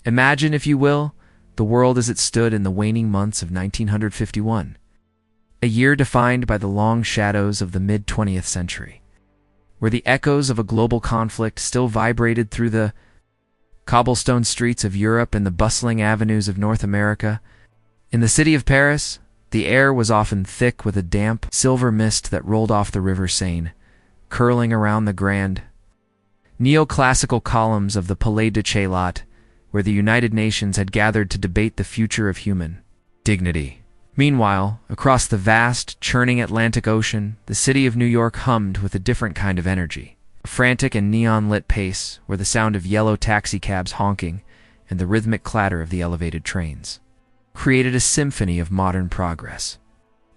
Imagine, if you will, the world as it stood in the waning months of 1951, a year defined by the long shadows of the mid-20th century, where the echoes of a global conflict still vibrated through the cobblestone streets of Europe and the bustling avenues of North America. In the city of Paris, the air was often thick with a damp, silver mist that rolled off the River Seine, curling around the grand, neoclassical columns of the Palais de Chaillot, where the United Nations had gathered to debate the future of human dignity. Meanwhile, across the vast, churning Atlantic Ocean, the city of New York hummed with a different kind of energy. A frantic and neon-lit pace, where the sound of yellow taxicabs honking and the rhythmic clatter of the elevated trains created a symphony of modern progress.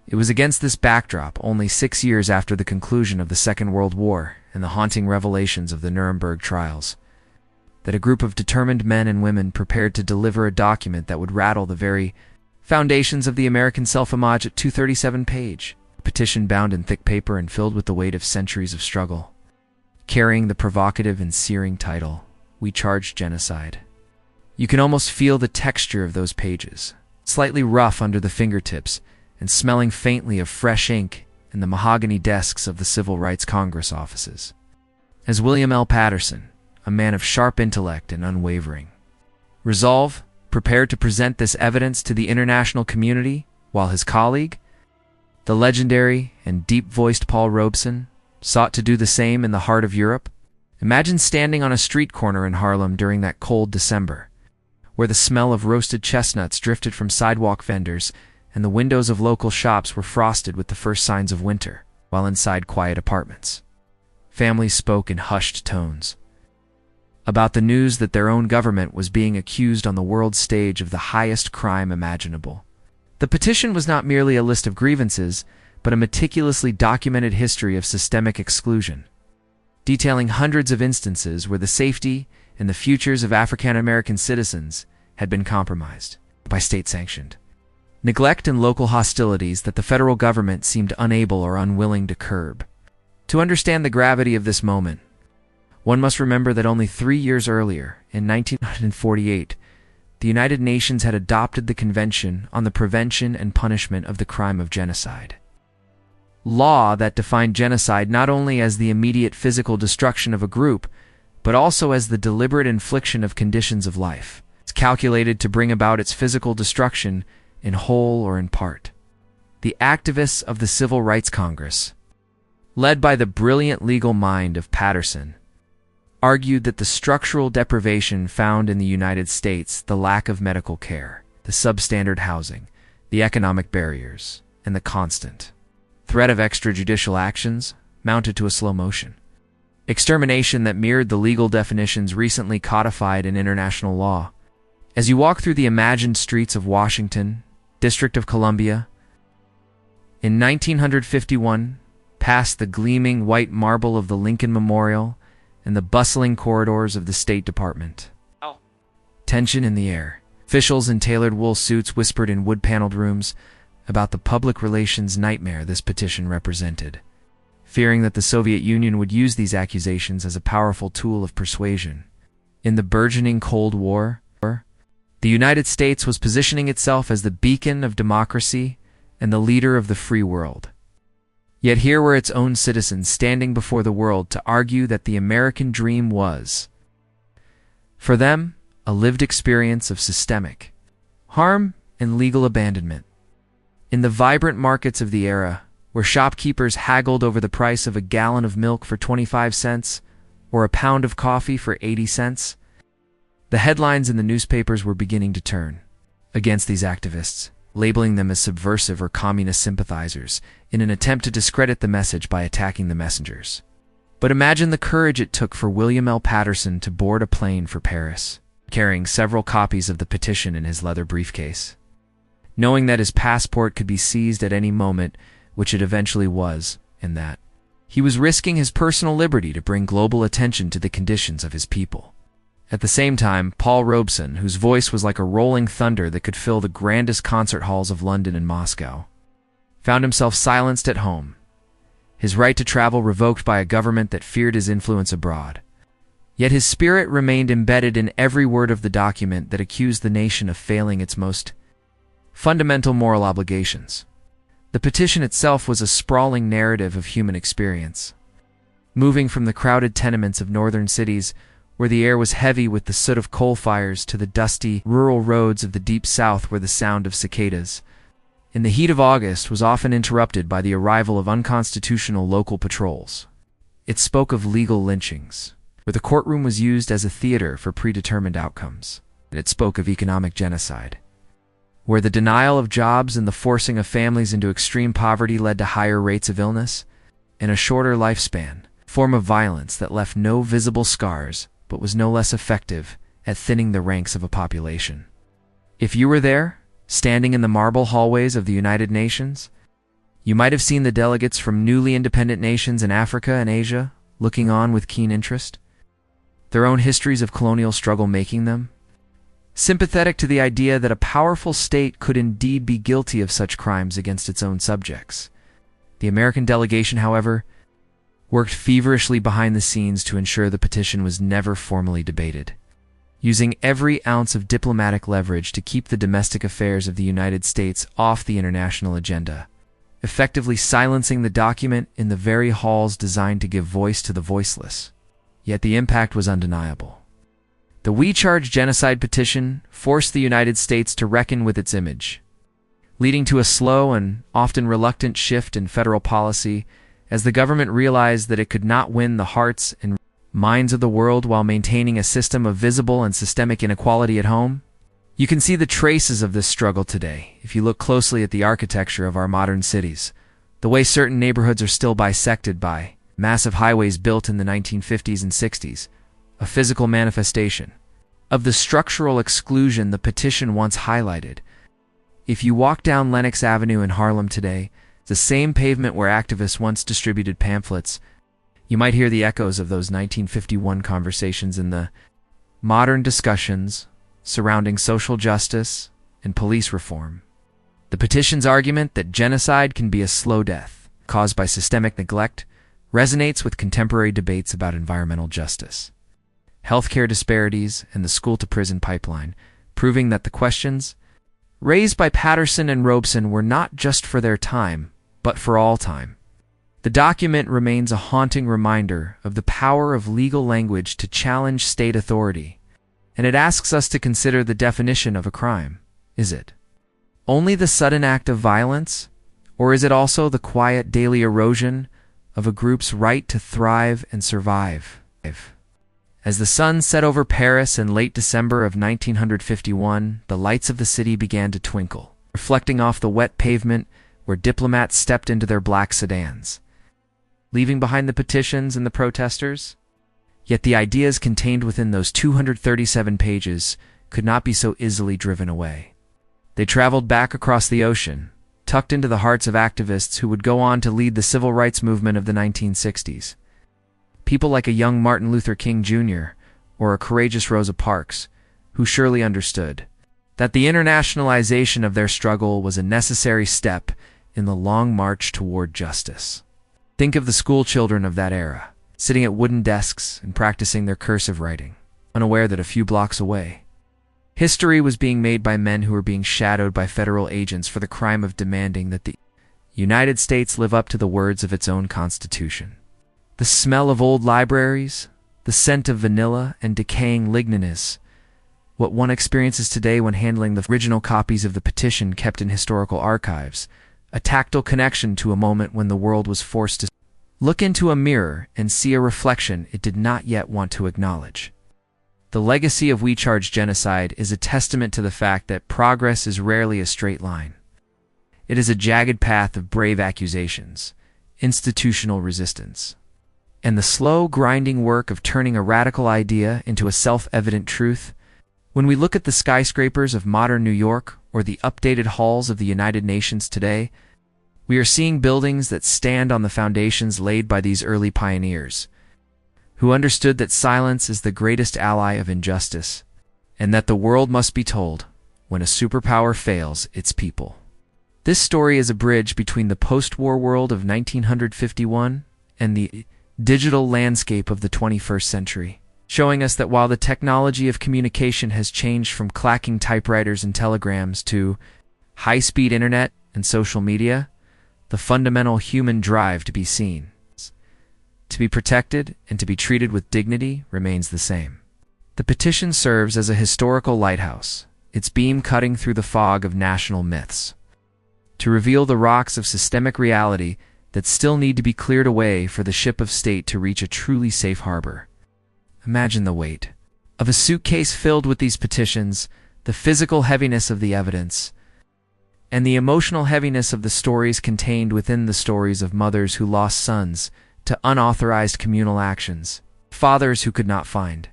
It was against this backdrop, only 6 years after the conclusion of the Second World War and the haunting revelations of the Nuremberg trials, that a group of determined men and women prepared to deliver a document that would rattle the very foundations of the American self-image at 237 page, a petition bound in thick paper and filled with the weight of centuries of struggle, carrying the provocative and searing title, We Charge Genocide. You can almost feel the texture of those pages, slightly rough under the fingertips and smelling faintly of fresh ink in the mahogany desks of the Civil Rights Congress offices. As William L. Patterson, a man of sharp intellect and unwavering resolve, prepared to present this evidence to the international community, while his colleague, the legendary and deep-voiced Paul Robeson, sought to do the same in the heart of Europe. Imagine standing on a street corner in Harlem during that cold December, where the smell of roasted chestnuts drifted from sidewalk vendors and the windows of local shops were frosted with the first signs of winter, while inside quiet apartments, families spoke in hushed tones about the news that their own government was being accused on the world stage of the highest crime imaginable. The petition was not merely a list of grievances, but a meticulously documented history of systemic exclusion, detailing hundreds of instances where the safety and the futures of African-American citizens had been compromised by state-sanctioned neglect and local hostilities that the federal government seemed unable or unwilling to curb. To understand the gravity of this moment, one must remember that only 3 years earlier, in 1948, the United Nations had adopted the Convention on the Prevention and Punishment of the Crime of Genocide. Law that defined genocide not only as the immediate physical destruction of a group, but also as the deliberate infliction of conditions of life. It's calculated to bring about its physical destruction in whole or in part. The activists of the Civil Rights Congress, led by the brilliant legal mind of Patterson, argued that the structural deprivation found in the United States, the lack of medical care, the substandard housing, the economic barriers, and the constant threat of extrajudicial actions mounted to a slow motion. Extermination that mirrored the legal definitions recently codified in international law. As you walk through the imagined streets of Washington, District of Columbia, in 1951, past the gleaming white marble of the Lincoln Memorial and the bustling corridors of the State Department. Tension in the air. Officials in tailored wool suits whispered in wood-paneled rooms about the public relations nightmare this petition represented, fearing that the Soviet Union would use these accusations as a powerful tool of persuasion. In the burgeoning Cold War, the United States was positioning itself as the beacon of democracy and the leader of the free world. Yet here were its own citizens standing before the world to argue that the American dream was, for them, a lived experience of systemic harm and legal abandonment. In the vibrant markets of the era, where shopkeepers haggled over the price of a gallon of milk for 25 cents or a pound of coffee for 80 cents, the headlines in the newspapers were beginning to turn against these activists, labeling them as subversive or communist sympathizers in an attempt to discredit the message by attacking the messengers. But imagine the courage it took for William L. Patterson to board a plane for Paris, carrying several copies of the petition in his leather briefcase, knowing that his passport could be seized at any moment, which it eventually was, and that he was risking his personal liberty to bring global attention to the conditions of his people. At the same time, Paul Robeson, whose voice was like a rolling thunder that could fill the grandest concert halls of London and Moscow, found himself silenced at home, his right to travel revoked by a government that feared his influence abroad. Yet his spirit remained embedded in every word of the document that accused the nation of failing its most fundamental moral obligations. The petition itself was a sprawling narrative of human experience, moving from the crowded tenements of northern cities, where the air was heavy with the soot of coal fires, to the dusty, rural roads of the deep south where the sound of cicadas, in the heat of August, was often interrupted by the arrival of unconstitutional local patrols. It spoke of legal lynchings, where the courtroom was used as a theater for predetermined outcomes. And it spoke of economic genocide, where the denial of jobs and the forcing of families into extreme poverty led to higher rates of illness and a shorter lifespan, a form of violence that left no visible scars but was no less effective at thinning the ranks of a population. If you were there, standing in the marble hallways of the United Nations, you might have seen the delegates from newly independent nations in Africa and Asia looking on with keen interest, their own histories of colonial struggle making them sympathetic to the idea that a powerful state could indeed be guilty of such crimes against its own subjects. The American delegation, however, worked feverishly behind the scenes to ensure the petition was never formally debated, using every ounce of diplomatic leverage to keep the domestic affairs of the United States off the international agenda, effectively silencing the document in the very halls designed to give voice to the voiceless. Yet the impact was undeniable. The We Charge Genocide petition forced the United States to reckon with its image, leading to a slow and often reluctant shift in federal policy as the government realized that it could not win the hearts and minds of the world while maintaining a system of visible and systemic inequality at home. You can see the traces of this struggle today if you look closely at the architecture of our modern cities, the way certain neighborhoods are still bisected by massive highways built in the 1950s and 60s, a physical manifestation of the structural exclusion the petition once highlighted. If you walk down Lenox Avenue in Harlem today, the same pavement where activists once distributed pamphlets, you might hear the echoes of those 1951 conversations in the modern discussions surrounding social justice and police reform. The petition's argument that genocide can be a slow death caused by systemic neglect resonates with contemporary debates about environmental justice, healthcare disparities, and the school-to-prison pipeline, proving that the questions raised by Patterson and Robeson were not just for their time, but for all time. The document remains a haunting reminder of the power of legal language to challenge state authority, and it asks us to consider the definition of a crime. Is it only the sudden act of violence, or is it also the quiet daily erosion of a group's right to thrive and survive? As the sun set over Paris in late December of 1951, the lights of the city began to twinkle, reflecting off the wet pavement where diplomats stepped into their black sedans, leaving behind the petitions and the protesters. Yet the ideas contained within those 237 pages could not be so easily driven away. They traveled back across the ocean, tucked into the hearts of activists who would go on to lead the civil rights movement of the 1960s. People like a young Martin Luther King Jr. or a courageous Rosa Parks, who surely understood that the internationalization of their struggle was a necessary step in the long march toward justice. Think of the school children of that era, sitting at wooden desks and practicing their cursive writing, unaware that a few blocks away, history was being made by men who were being shadowed by federal agents for the crime of demanding that the United States live up to the words of its own Constitution. The smell of old libraries, the scent of vanilla and decaying lignin is what one experiences today when handling the original copies of the petition kept in historical archives, a tactile connection to a moment when the world was forced to look into a mirror and see a reflection it did not yet want to acknowledge. The legacy of We Charge Genocide is a testament to the fact that progress is rarely a straight line. It is a jagged path of brave accusations, institutional resistance, and the slow, grinding work of turning a radical idea into a self-evident truth. When we look at the skyscrapers of modern New York or the updated halls of the United Nations today, we are seeing buildings that stand on the foundations laid by these early pioneers, who understood that silence is the greatest ally of injustice, and that the world must be told when a superpower fails its people. This story is a bridge between the post-war world of 1951 and the digital landscape of the 21st century. showing us that while the technology of communication has changed from clacking typewriters and telegrams to high-speed internet and social media, the fundamental human drive to be seen, to be protected, and to be treated with dignity remains the same. The petition serves as a historical lighthouse, its beam cutting through the fog of national myths, to reveal the rocks of systemic reality that still need to be cleared away for the ship of state to reach a truly safe harbor. Imagine the weight of a suitcase filled with these petitions, the physical heaviness of the evidence, and the emotional heaviness of the stories contained within the stories of mothers who lost sons to unauthorized communal actions, fathers who could not find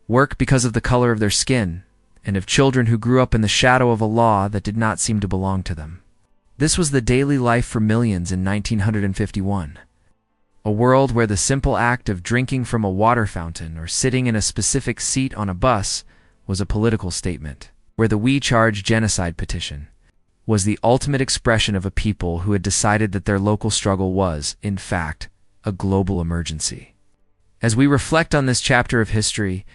work because of the color of their skin, and of children who grew up in the shadow of a law that did not seem to belong to them. This was the daily life for millions in 1951. A world where the simple act of drinking from a water fountain or sitting in a specific seat on a bus was a political statement, where the We Charge Genocide petition was the ultimate expression of a people who had decided that their local struggle was, in fact, a global emergency. As we reflect on this chapter of history,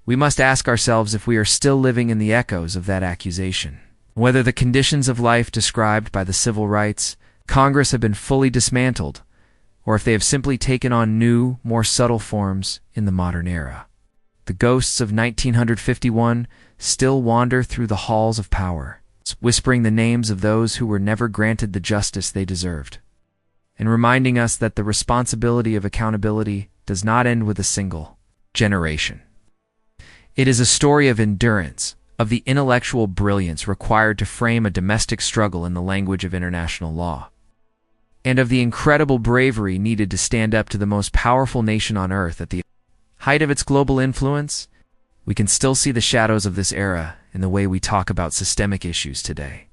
we must ask ourselves if we are still living in the echoes of that accusation, whether the conditions of life described by the civil rights Congress have been fully dismantled, or if they have simply taken on new, more subtle forms in the modern era. The ghosts of 1951 still wander through the halls of power, whispering the names of those who were never granted the justice they deserved, and reminding us that the responsibility of accountability does not end with a single generation. It is a story of endurance, of the intellectual brilliance required to frame a domestic struggle in the language of international law, and of the incredible bravery needed to stand up to the most powerful nation on earth at the height of its global influence. We can still see the shadows of this era in the way we talk about systemic issues today.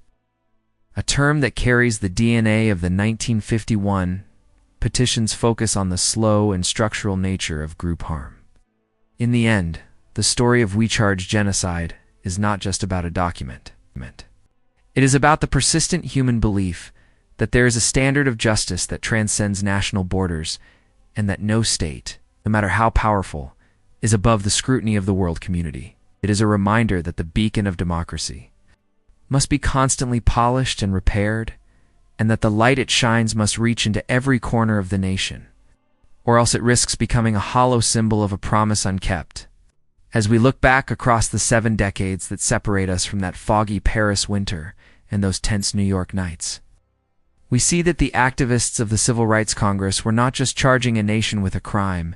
A term that carries the DNA of the 1951 petition's focus on the slow and structural nature of group harm. In the end, the story of We Charge Genocide is not just about a document. It is about the persistent human belief that there is a standard of justice that transcends national borders, and that no state, no matter how powerful, is above the scrutiny of the world community. It is a reminder that the beacon of democracy must be constantly polished and repaired, and that the light it shines must reach into every corner of the nation, or else it risks becoming a hollow symbol of a promise unkept. As we look back across the 7 decades that separate us from that foggy Paris winter and those tense New York nights, we see that the activists of the Civil Rights Congress were not just charging a nation with a crime.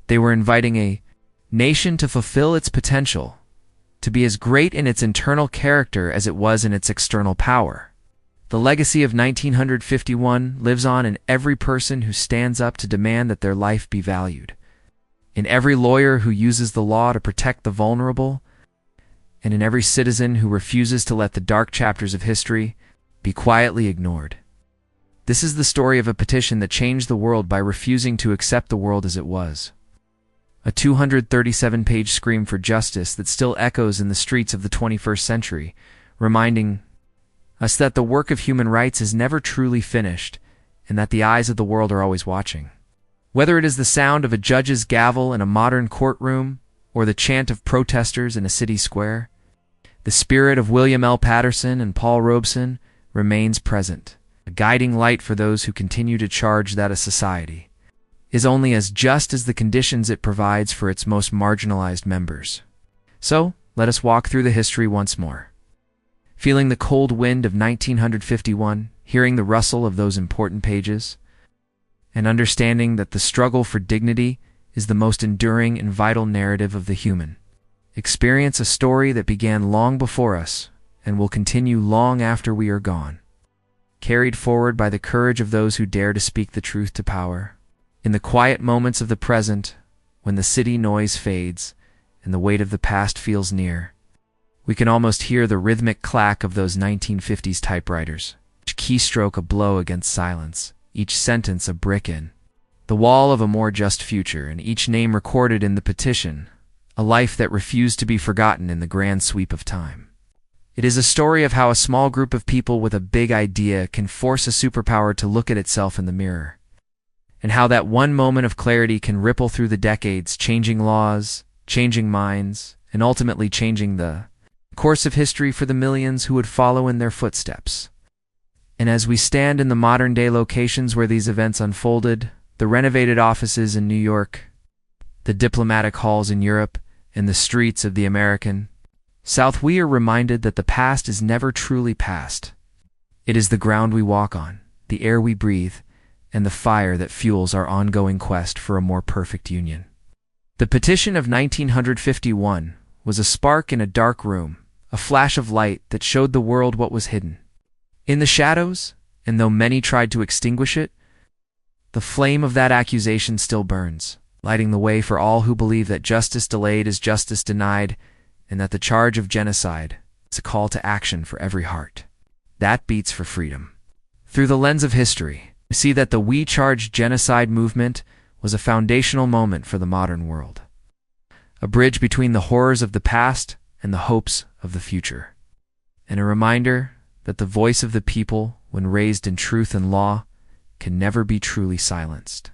They were inviting a nation to fulfill its potential, to be as great in its internal character as it was in its external power. The legacy of 1951 lives on in every person who stands up to demand that their life be valued, in every lawyer who uses the law to protect the vulnerable, and in every citizen who refuses to let the dark chapters of history be quietly ignored. This is the story of a petition that changed the world by refusing to accept the world as it was. A 237-page scream for justice that still echoes in the streets of the 21st century, reminding us that the work of human rights is never truly finished, and that the eyes of the world are always watching. Whether it is the sound of a judge's gavel in a modern courtroom, or the chant of protesters in a city square, the spirit of William L. Patterson and Paul Robeson remains present, a guiding light for those who continue to charge that a society is only as just as the conditions it provides for its most marginalized members. So, let us walk through the history once more, feeling the cold wind of 1951, hearing the rustle of those important pages, and understanding that the struggle for dignity is the most enduring and vital narrative of the human experience, a story that began long before us and will continue long after we are gone, carried forward by the courage of those who dare to speak the truth to power. In the quiet moments of the present, when the city noise fades and the weight of the past feels near, we can almost hear the rhythmic clack of those 1950s typewriters, each keystroke a blow against silence, each sentence a brick in the wall of a more just future, and each name recorded in the petition, a life that refused to be forgotten in the grand sweep of time. It is a story of how a small group of people with a big idea can force a superpower to look at itself in the mirror and how that one moment of clarity can ripple through the decades, changing laws, changing minds, and ultimately changing the course of history for the millions who would follow in their footsteps. And as we stand in the modern-day locations where these events unfolded, the renovated offices in New York, the diplomatic halls in Europe, and the streets of the American South, we are reminded that the past is never truly past. It is the ground we walk on, the air we breathe, and the fire that fuels our ongoing quest for a more perfect union. The Petition of 1951 was a spark in a dark room, a flash of light that showed the world what was hidden in the shadows, and though many tried to extinguish it, the flame of that accusation still burns, lighting the way for all who believe that justice delayed is justice denied, and that the charge of genocide is a call to action for every heart that beats for freedom. Through the lens of history, we see that the We Charge Genocide movement was a foundational moment for the modern world, a bridge between the horrors of the past and the hopes of the future, and a reminder that the voice of the people, when raised in truth and law, can never be truly silenced.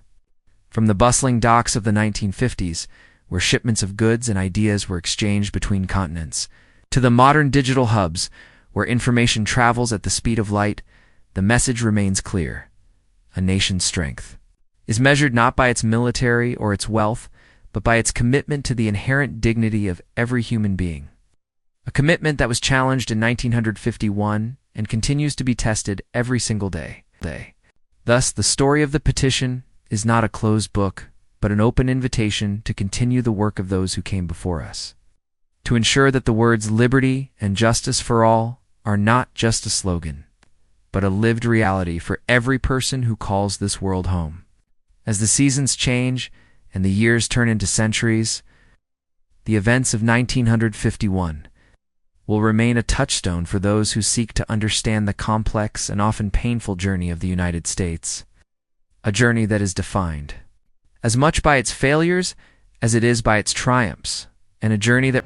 From the bustling docks of the 1950s, where shipments of goods and ideas were exchanged between continents, to the modern digital hubs, where information travels at the speed of light, the message remains clear. A nation's strength is measured not by its military or its wealth, but by its commitment to the inherent dignity of every human being. A commitment that was challenged in 1951 and continues to be tested every single day. Thus, the story of the Petition is not a closed book, but an open invitation to continue the work of those who came before us, to ensure that the words liberty and justice for all are not just a slogan, but a lived reality for every person who calls this world home. As the seasons change and the years turn into centuries, the events of 1951 will remain a touchstone for those who seek to understand the complex and often painful journey of the United States, a journey that is defined as much by its failures as it is by its triumphs, and a journey that